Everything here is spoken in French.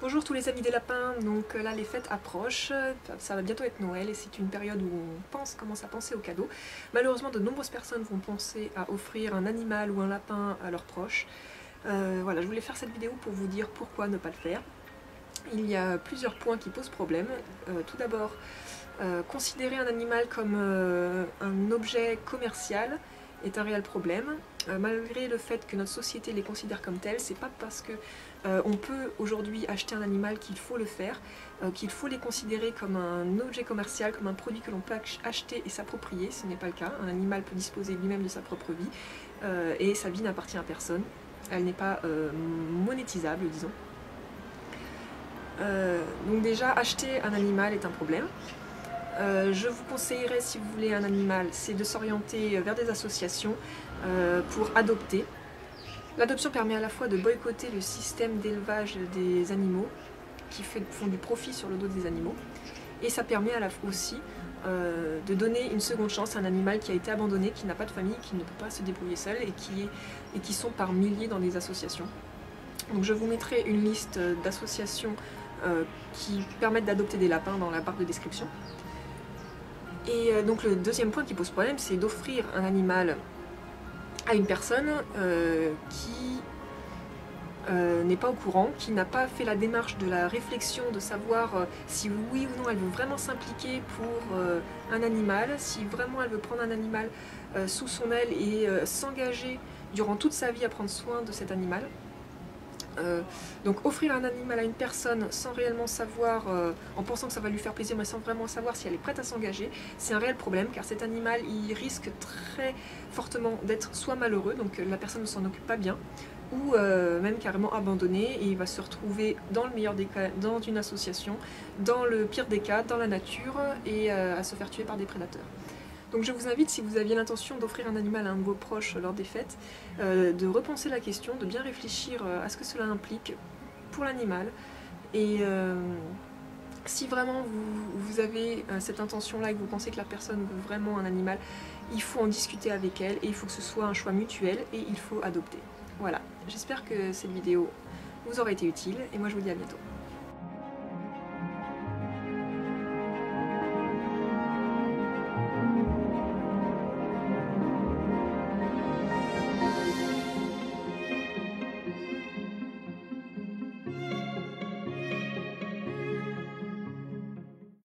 Bonjour tous les amis des lapins, donc là les fêtes approchent, ça va bientôt être Noël et c'est une période où on commence à penser aux cadeaux. Malheureusement de nombreuses personnes vont penser à offrir un animal ou un lapin à leurs proches. Voilà, je voulais faire cette vidéo pour vous dire pourquoi ne pas le faire. Il y a plusieurs points qui posent problème. Tout d'abord, considérer un animal comme un objet commercial est un réel problème. Malgré le fait que notre société les considère comme tels, c'est pas parce que on peut aujourd'hui acheter un animal qu'il faut le faire, qu'il faut les considérer comme un objet commercial, comme un produit que l'on peut acheter et s'approprier. Ce n'est pas le cas. Un animal peut disposer lui-même de sa propre vie et sa vie n'appartient à personne. Elle n'est pas monétisable, disons. Donc déjà, acheter un animal est un problème. Je vous conseillerais, si vous voulez un animal, c'est de s'orienter vers des associations pour adopter. L'adoption permet à la fois de boycotter le système d'élevage des animaux qui font du profit sur le dos des animaux, et ça permet à la fois aussi de donner une seconde chance à un animal qui a été abandonné, qui n'a pas de famille, qui ne peut pas se débrouiller seul et qui sont par milliers dans des associations. Donc je vous mettrai une liste d'associations qui permettent d'adopter des lapins dans la barre de description. Et donc le deuxième point qui pose problème, c'est d'offrir un animal à une personne qui n'est pas au courant, qui n'a pas fait la démarche de la réflexion, de savoir si oui ou non elle veut vraiment s'impliquer pour un animal, si vraiment elle veut prendre un animal sous son aile et s'engager durant toute sa vie à prendre soin de cet animal. Donc offrir un animal à une personne sans réellement savoir, en pensant que ça va lui faire plaisir mais sans vraiment savoir si elle est prête à s'engager, c'est un réel problème car cet animal il risque très fortement d'être soit malheureux, donc la personne ne s'en occupe pas bien, ou même carrément abandonné et il va se retrouver dans le meilleur des cas dans une association, dans le pire des cas dans la nature et à se faire tuer par des prédateurs. Donc je vous invite, si vous aviez l'intention d'offrir un animal à un de vos proches lors des fêtes, de repenser la question, de bien réfléchir à ce que cela implique pour l'animal. Et si vraiment vous avez cette intention-là et que vous pensez que la personne veut vraiment un animal, il faut en discuter avec elle et il faut que ce soit un choix mutuel et il faut adopter. Voilà, j'espère que cette vidéo vous aura été utile et moi je vous dis à bientôt.